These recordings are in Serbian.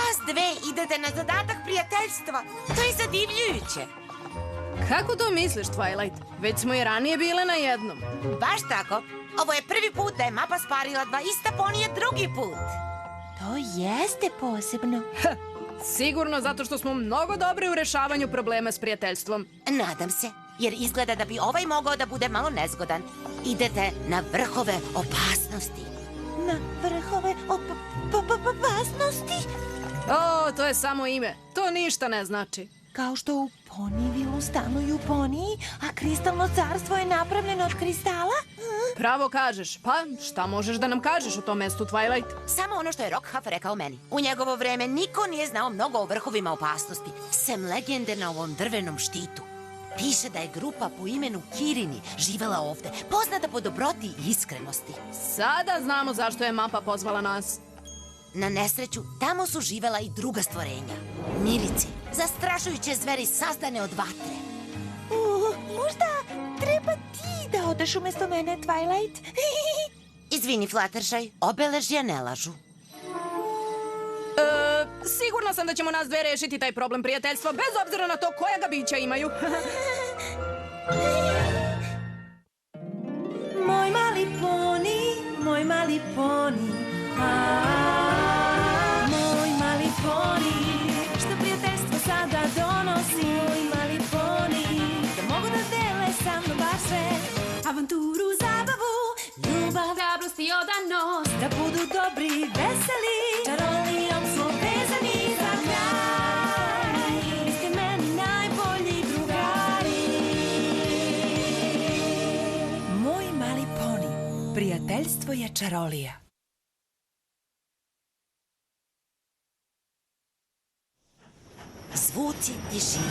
vas dve idete na zadatak prijateljstva. To je zadivljujuće. Kako to misliš, Twilight? Već smo i ranije bile na jednom. Baš tako. Ovo je prvi put da je mapa sparila dva ista ponija drugi put. To jeste posebno. Sigurno zato što smo mnogo dobri u rešavanju problema s prijateljstvom. Nadam se, jer izgleda da bi ovaj mogao da bude malo nezgodan. Idete na vrhove opasnosti. Na vrhove opasnosti? O, to je samo ime. To ništa ne znači. Kao što u Ponyvilu stanuju poniji, a kristalno carstvo je napravljeno od kristala? Pravo kažeš. Pa, šta možeš da nam kažeš o tom mestu, Twilight? Samo ono što je Rockhuff rekao meni. U njegovo vreme niko nije znao mnogo o vrhovima opasnosti, sem legende na ovom drvenom štitu. Piše da je grupa po imenu Kirini živela ovde, poznata po dobroti i iskrenosti. Sada znamo zašto je mapa pozvala nas. Na nesreću, tamo su živela i druga stvorenja. Mirice, zastrašujuće zveri sazdane od vatre. Možda treba ti da odeš umesto mene, Twilight? Izvini, Fluttershy, obeležja ne lažu. Sigurna sam da ćemo nas dve rešiti taj problem prijateljstva, bez obzira na to koja ga bića imaju. Moj mali poni, moj mali poni. Moj mali poni, što prijateljstvo sada donosi. Moj mali poni, da mogu da dele sa mnom baš sve. Avanturu, zabavu, ljubav, hrabrost i odanost. Da budu dobri, veseli, čarolijom smo vezani za kraj. Vi ste meni najbolji drugari. Moj mali poni, prijateljstvo je čarolija. Zvuci tišine.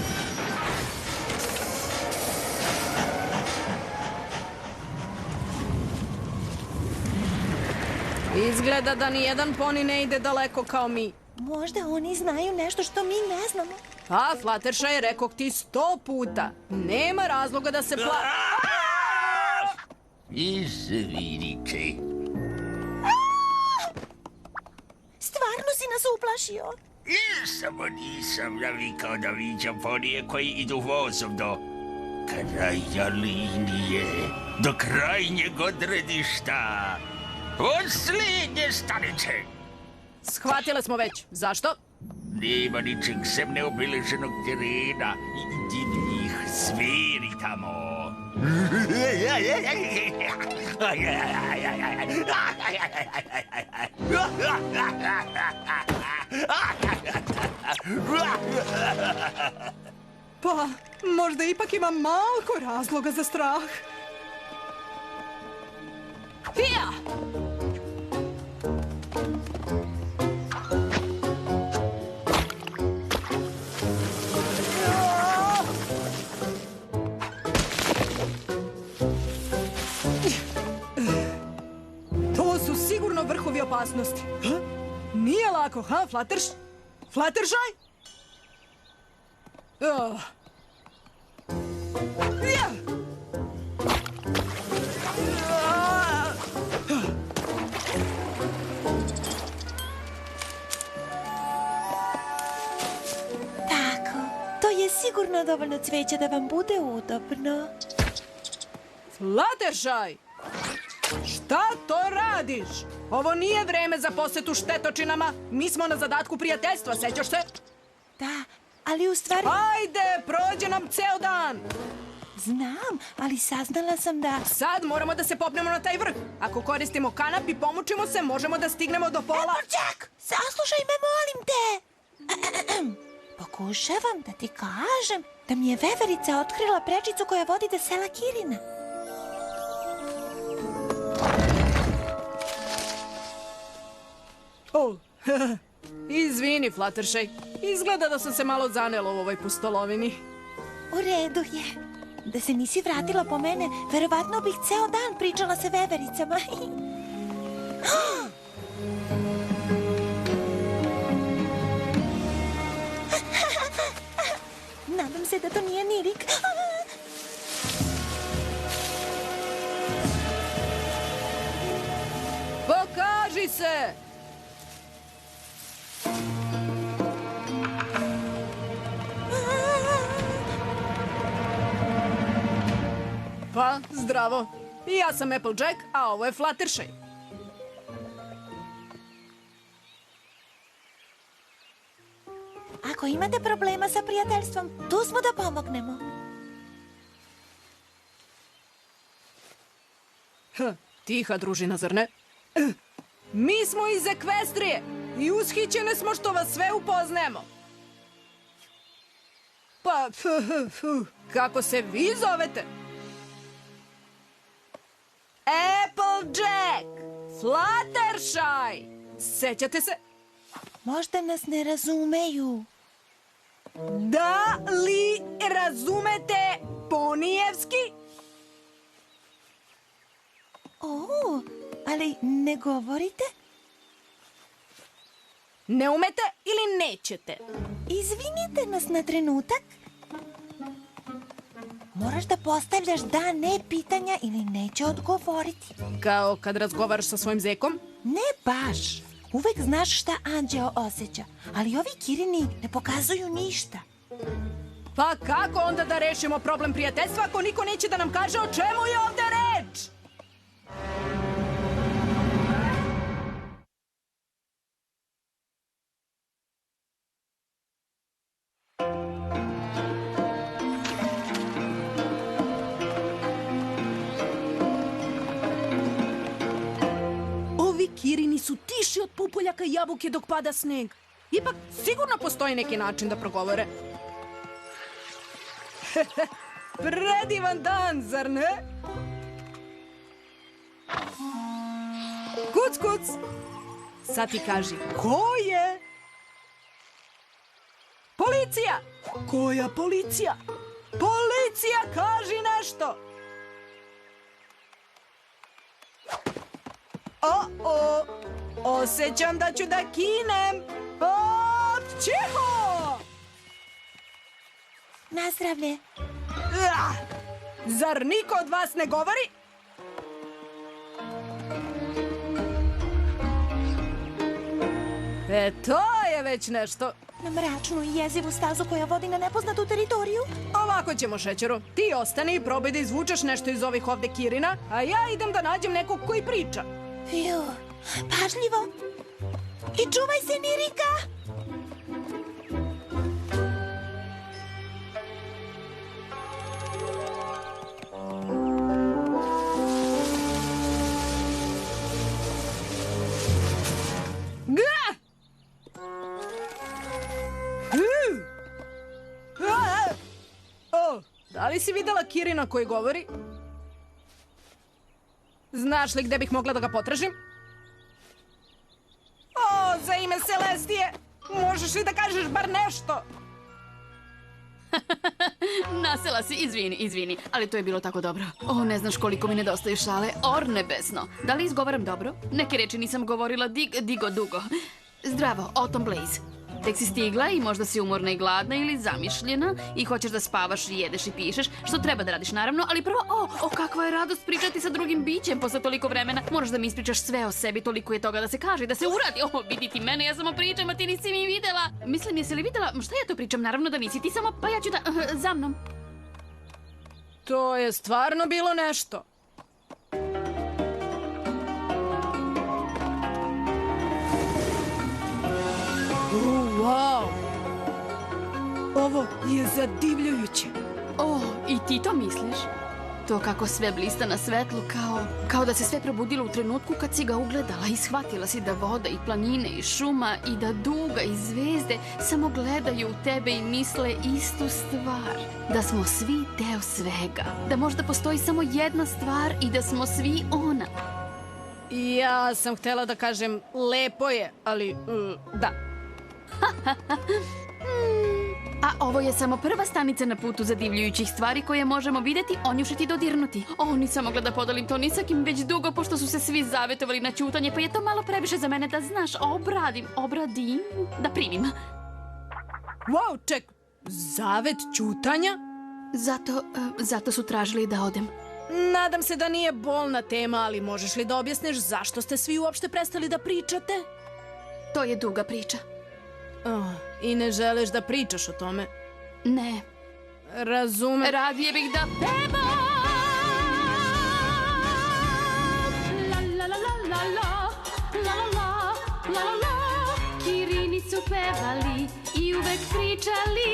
Izgleda da nijedan poni ne ide daleko kao mi. Možda oni znaju nešto što mi ne znamo. Pa, Fluttershy, rekao ti 100 puta. Nema razloga da se Izvinite. Stvarno si nas uplašio. Nisam navikao da viđam ponije koji idu vozom do kraja linije, do krajnjeg odredišta. Posljednje stanice. Shvatile smo već. Zašto? Nema ničeg sem neobilježenog terena i divnih zveri tamo. Pa, možda ipak ima malko razloga za strah. Hija! To su sigurno vrhovi opasnosti. Nije lako, ha, Fluttershy? Tako, to je sigurno dovoljno cveća da vam bude udobno. Fluttershy! Šta to radiš? Ovo nije vreme za posetu štetočinama. Mi smo na zadatku prijateljstva, sećaš se? Da, ali u stvari... Ajde, prođe nam ceo dan. Znam, ali saznala sam da... Sad moramo da se popnemo na taj vrh. Ako koristimo kanap i pomučimo se, možemo da stignemo do pola. Applejack, saslušaj me, molim te. Pokušavam da ti kažem da mi je veverica otkrila prečicu koja vodi do sela Kirina. Izvini, Fluttershy. Izgleda da sam se malo zanela u ovoj pustolovini. U redu je. Da se nisi vratila po mene, verovatno bih ceo dan pričala sa vevericama. Nadam se da to nije Nirik. Pokaži se! Zdravo. Ja sam Applejack, a ovo je Fluttershy. Ako imate problema sa prijateljstvom, tu smo da pomognemo. Tiha družina, zar ne? Mi smo iz Ekvestrije i ushićene smo što vas sve upoznajemo. Pa, kako se vi zovete? Applejack, Fluttershy. Sećate se? Možda nas ne razumeju. Da li razumete ponijevski? O, ali ne govorite? Ne umete ili nećete? Izvinite nas na trenutak. Moraš da postavljaš da, ne pitanja ili neće odgovoriti. Kao kad razgovaraš sa svojim zekom? Ne baš. Uvek znaš šta anđeo osjeća, ali ovi Kirini ne pokazuju ništa. Pa kako onda da rešimo problem prijateljstva ako niko neće da nam kaže o čemu je ovde reč? Ovi Kirini su tiši od pupoljaka i jabuke dok pada sneg. Ipak sigurno postoji neki način da progovore. Predivan dan, zar ne? Kuc, kuc. Sad ti kaži, ko je? Policija! Koja policija? Policija, kaži nešto! O, osjećam da ću da kinem. Tiho! Nazdravlje. Zar niko od vas ne govori? To je već nešto. Na mračnu i jezivu stazu koja vodi na nepoznatu teritoriju. Ovako ćemo, Šećeru. Ti ostani i probaj da izvučeš nešto iz ovih ovde Kirina, a ja idem da nađem nekog koji priča. Fiu, pažljivo. I čuvaj se, Nirika. Da li si videla Kirina koji govori? Znaš li gde bih mogla da ga potražim? O, za ime Celestije, možeš li da kažeš bar nešto? Nasela si, izvini, ali to je bilo tako dobro. O, ne znaš koliko mi nedostaju šale, or nebesno. Da li izgovaram dobro? Neke reči nisam govorila digo dugo. Zdravo, Autumn Blaze. Tek si stigla i možda si umorna i gladna ili zamišljena i hoćeš da spavaš i jedeš i pišeš, što treba da radiš naravno, ali prvo, kakva je radost pričati sa drugim bićem posle toliko vremena. Moraš da mi ispričaš sve o sebi, toliko je toga da se kaže i da se uradi. Vidi ti mene, ja samo pričam, a ti nisi mi videla. Mislim, jesi li videla? Šta ja to pričam? Naravno da nisi, ti samo, pa ja ću da, za mnom. To je stvarno bilo nešto. Wow! Ovo je zadivljujuće. O, i ti to misliš? To kako sve blista na svetlu, kao da se sve probudilo u trenutku kad si ga ugledala i shvatila si da voda i planine i šuma i da duga i zvezde samo gledaju u tebe i misle istu stvar. Da smo svi deo svega. Da možda postoji samo jedna stvar i da smo svi ona. Ja sam htela da kažem lepo je, ali da. A ovo je samo prva stanica na putu zadivljujućih stvari koje možemo videti, onjušiti i dodirnuti. Nisam mogla da podelim to ni sa kim već dugo, pošto su se svi zavetovali na ćutanje, pa je to malo previše za mene da znaš. Obradim, da primim. Wow, ček, zavet ćutanja? Zato su tražili da odem. Nadam se da nije bolna tema, ali možeš li da objasniš zašto ste svi uopšte prestali da pričate? To je duga priča. I ne želiš da pričaš o tome? Ne. Razumem. Radije bih da pevam. pevali i uvek pričali.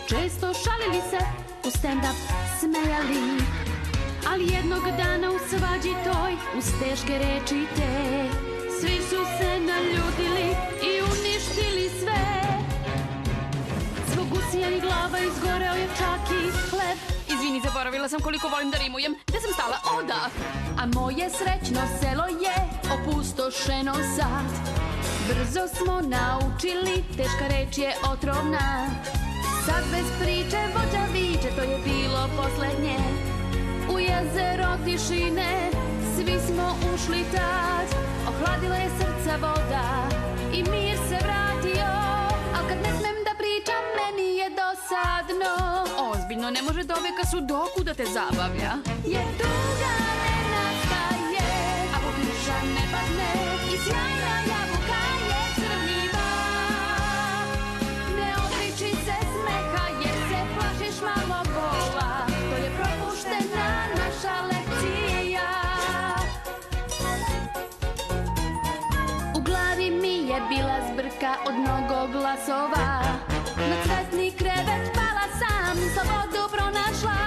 Često šalili se, u stand-up smejali. Ali jednog dana u svađi toj, uz teške reči te, svi su se naljutili i uništili sve. Zbog usijanih glava izgoreo je čak i hleb. Izvini, zaboravila sam koliko volim da rimujem. Gde sam stala? O, da! A moje srećno selo je opustošeno sad. Brzo smo naučili, teška reč je otrovna. Sad bez priče vođa viče, to je bilo poslednje. U jezero tišine, svi smo ušli tad. Ohladila je srca voda i mir se vratio. Al kad ne smem da pričam, meni je dosadno. Ozbiljno, ne može doveka sudoku da te zabavlja. Jer tuga ne nastaje, a kiša ne padne i sjajna jabuka je crvljiva. Ne odriči se smeha jer se plašiš malo bola. To je propuštena naša lekcija. U glavi mi je bila zbrka od mnogo glasova. Na cvetni krevet pala sam, slobodu pronašla.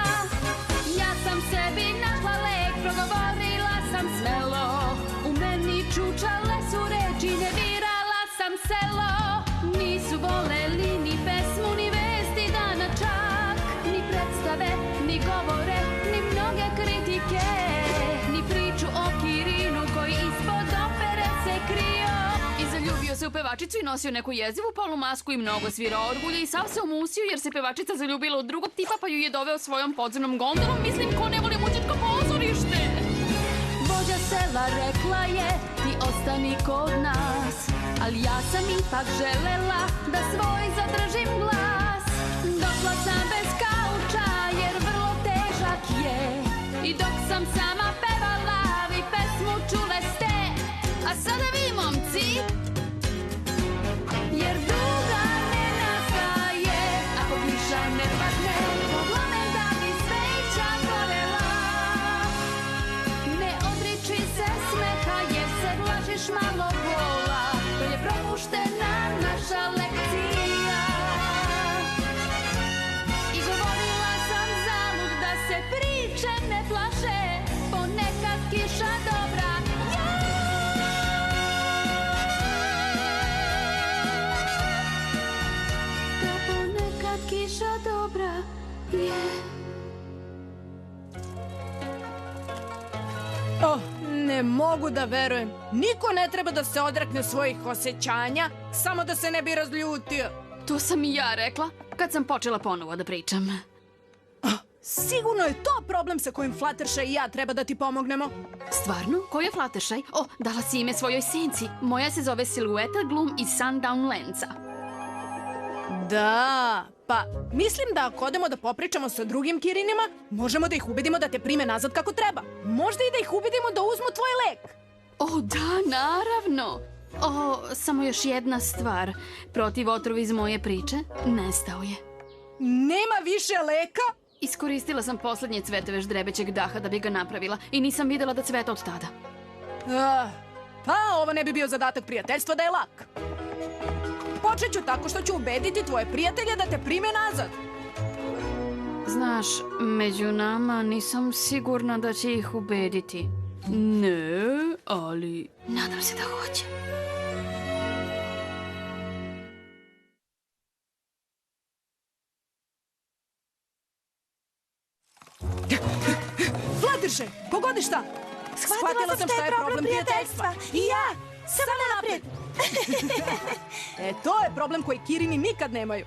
Ja sam sebi našla lek, progovorila sam smelo. U meni čučale su reči, ne dirala sam selo. Nisu voleli ni pesmu, ni vesti dana čak. Ni predstave, ni govore, ni mnoge kritike. Ni priču o Kirinu koji ispod opere se krio. I zaljubio se u pevačicu i nosio neku jezivu polumasku i mnogo svirao orgulje i sav se omusio jer se pevačica zaljubila u drugog tipa pa ju je doveo svojom podzemnom gondolom. Mislim, ko ne voli muzičko pozorište? Vođa sela rekla je, ti ostani kod nas. Ali ja sam ipak želela da svoj zadržim glas. Došla sam bez kauča jer vrlo težak je. I dok sam sama pevala, vi pesmu čule ste. A sada vi, momci, jer duga ne nastaje, ako kiša ne padne, poglame da bi sveća gorela. Ne odriči se smeha jer se plašiš malo bola. To je propuštena naša lekcija. I govorila sam zalud da se priče ne plaše, ponekad kiša dobra je. Da ponekad kiša dobra je. Oh, ne mogu da verujem. Niko ne treba da se odrekne svojih osjećanja, samo da se ne bi razljutio. To sam i ja rekla kad sam počela ponovo da pričam. Sigurno je to problem sa kojim Fluttershy i ja treba da ti pomognemo. Stvarno? Ko je Fluttershy? O, dala si ime svojoj senci. Moja se zove Silueta Gloom iz Sundown Landsa. Da, pa mislim da ako odemo da popričamo sa drugim Kirinima, možemo da ih ubedimo da te prime nazad kako treba. Možda i da ih ubedimo da uzmu tvoj lek. O, da, naravno. O, samo još jedna stvar. Protiv otrova iz moje priče nestao je. Nema više leka? Iskoristila sam poslednje cvetove ždrebećeg daha da bi ga napravila i nisam videla da cveta od tada. Pa ovo ne bi bio zadatak prijateljstva da je lak. Počet ću tako što ću ubediti tvoje prijatelje da te prime nazad. Znaš, među nama nisam sigurna da će ih ubediti. Ne, ali nadam se da hoće. Fluttershy, pogodi šta? Shvatila sam šta je problem prijateljstva. I ja, samo napred. To je problem koji Kirini nikad nemaju.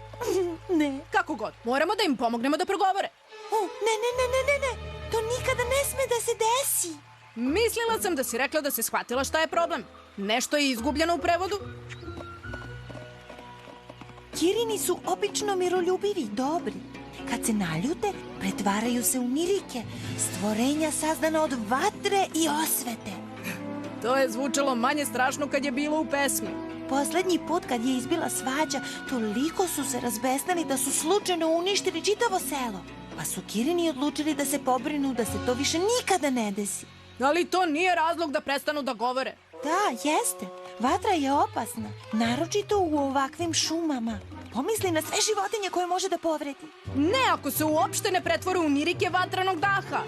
Ne. Kako god, moramo da im pomognemo da progovore. Ne. To nikada ne sme da se desi. Mislila sam da si rekla da si shvatila šta je problem. Nešto je izgubljeno u prevodu. Kirini su obično miroljubivi i dobri. Kad se naljute, pretvaraju se u nirike, stvorenja sazdana od vatre i osvete. To je zvučalo manje strašno kad je bilo u pesmi. Poslednji put kad je izbila svađa, toliko su se razbesnali da su slučajno uništili čitavo selo. Pa su Kirini odlučili da se pobrinu da se to više nikada ne desi. Ali to nije razlog da prestanu da govore. Da, jeste. Vatra je opasna, naročito u ovakvim šumama. Pomisli na sve životinje koje može da povredi. Ne ako se uopšte ne pretvore u nirike vatranog daha.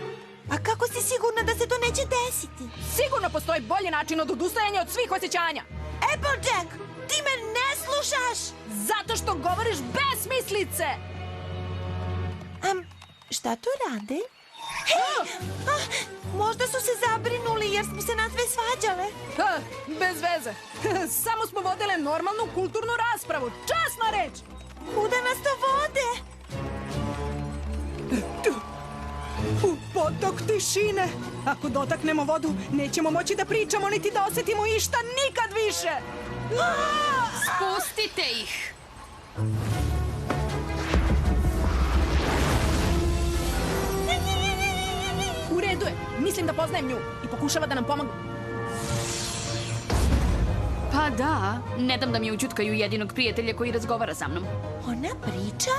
A kako si sigurna da se to neće desiti? Sigurno postoji bolji način od odustajanja od svih osjećanja. Applejack, ti me ne slušaš! Zato što govoriš besmislice! Šta to rade? Možda su se zabrinuli jer smo se na sve svađale. Bez veze. Samo smo vodile normalnu kulturnu raspravu. Časna reč! Kuda nas to vode? U potok tišine. Ako dotaknemo vodu, nećemo moći da pričamo niti da osetimo išta nikad više. Spustite ih! U redu je. Mislim da poznajem nju i pokušava da nam pomogne. Pa da, ne dam da mi ućutkaju jedinog prijatelja koji razgovara sa mnom. Ona priča?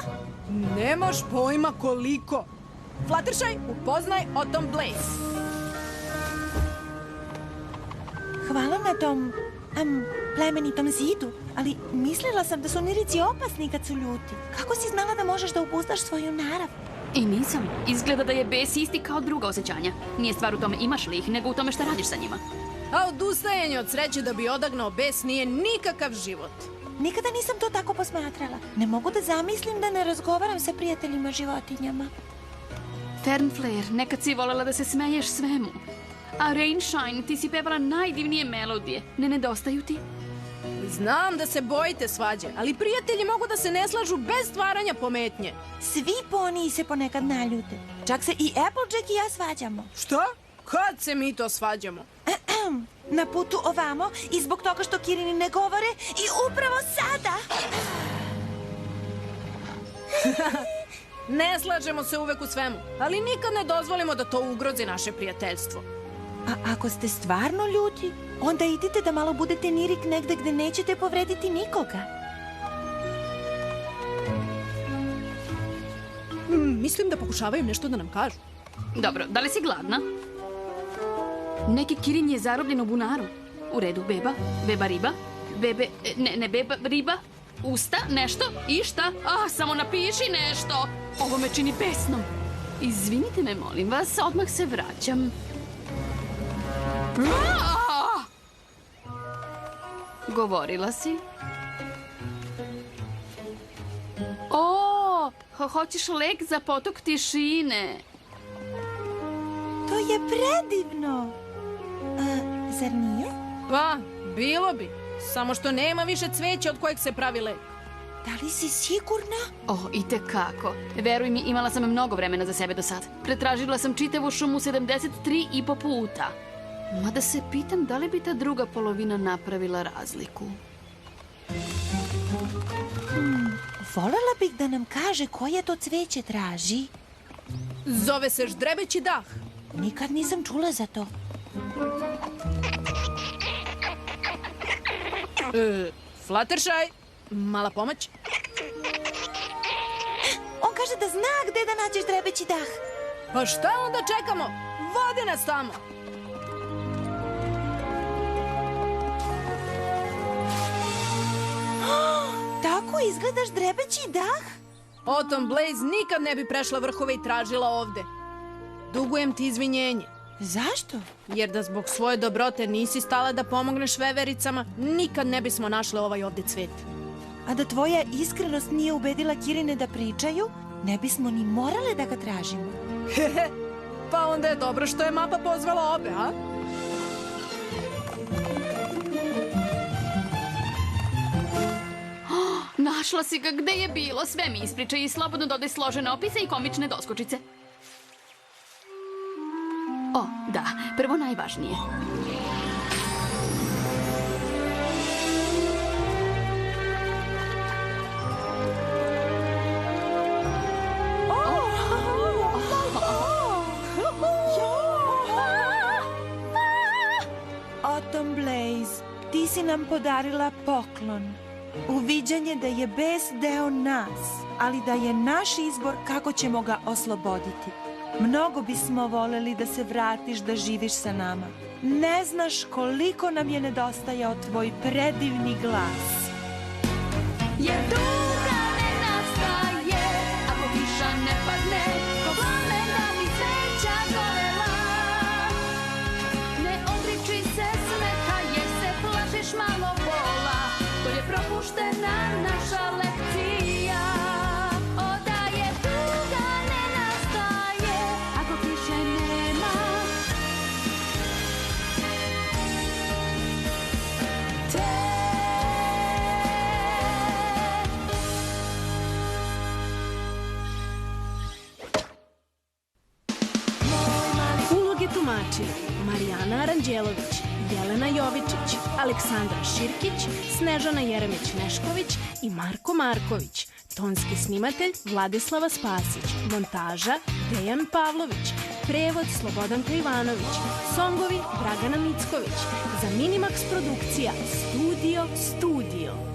Nemaš pojma koliko. Fluttershy, upoznaj Autumn Blaze. Hvala na tom plemenitom zidu, ali mislila sam da su nirici opasni kad su ljuti. Kako si znala da možeš da upuzdaš svoju narav? I nisam. Izgleda da je bes isti kao druga osjećanja. Nije stvar u tome imaš li ih, nego u tome šta radiš sa njima. A odustajanje od sreće da bi odagnao bes nije nikakav život. Nikada nisam to tako posmatrala. Ne mogu da zamislim da ne razgovaram sa prijateljima životinjama. Fernflare, nekad si volela da se smeješ svemu. A Rainshine, ti si pevala najdivnije melodije. Ne nedostaju ti? Znam da se bojite svađe, ali prijatelji mogu da se ne slažu bez stvaranja pometnje. Svi poniji se ponekad naljute. Čak se i Applejack i ja svađamo. Šta? Kad se mi to svađamo? Na putu ovamo i zbog toga što Kirini ne govore i upravo sada. Ne slažemo se uvek u svemu, ali nikad ne dozvolimo da to ugrozi naše prijateljstvo. A ako ste stvarno ljuti, onda idite da malo budete nirik negde gde nećete povrediti nikoga. Mislim da pokušavaju nešto da nam kažu. Dobro, da li si gladna? Neki Kirin je zarobljen u bunaru. U redu, beba, beba riba, bebe, ne beba riba, usta, nešto, išta. Samo napiši nešto. Ovo me čini besnom. Izvinite me, molim vas, odmah se vraćam. Govorila si? Hoćeš lek za potok tišine? To je predivno. Zar nije? Pa, bilo bi. Samo što nema više cveća od kojeg se pravi lek. Da li si sigurna? Itekako. Veruj mi, imala sam mnogo vremena za sebe do sad. Pretražila sam čitavu šumu 73,5 puta. Mada se pitam da li bi ta druga polovina napravila razliku. Volela bih da nam kaže koje to cveće traži. Zove se ždrebeći dah. Nikad nisam čula za to. Fluttershy, mala pomoć. On kaže da zna gde da nađeš ždrebeći dah. Pa šta onda čekamo? Vodi nas tamo. Tako izgledaš ždrebeći dah? Autumn Blaze nikad ne bi prešla vrhove i tražila ovde. Dugujem ti izvinjenje. Zašto? Jer da zbog svoje dobrote nisi stala da pomogneš vevericama, nikad ne bismo našle ovaj ovde cvet. A da tvoja iskrenost nije ubedila Kirine da pričaju, ne bismo ni morale da ga tražimo. Pa onda je dobro što je mapa pozvala obe, a? Našla si ga, gde je bilo? Sve mi ispričaj i slobodno dodaj složene opise i komične doskočice. Da, prvo najvažnije. Autumn Blaze, ti si nam podarila poklon. Uviđanje da je bes deo nas, ali da je naš izbor kako ćemo ga osloboditi. Mnogo bismo voleli da se vratiš da živiš sa nama. Ne znaš koliko nam je nedostajao tvoj predivni glas. Jer tuga ne nastaje ako kiša ne padne, ko plamena bi sveća gorela. Ne odriči se smeha jer se plašiš malo bola, to je propuštena naša lekcija. O da je tuga ne nastaje ako kiše nema. Uloge tumačili Marijana Aranđelović, Jelena Jovičić, Aleksandra Širkić, Snežana Jeremić-Nešković i Marko Marković. Tonski snimatelj Vladislava Spasić. Montaža Dejan Pavlović. Prevod Slobodanka Ivanović. Songovi Dragana Micković. Za Minimax produkcija Studio.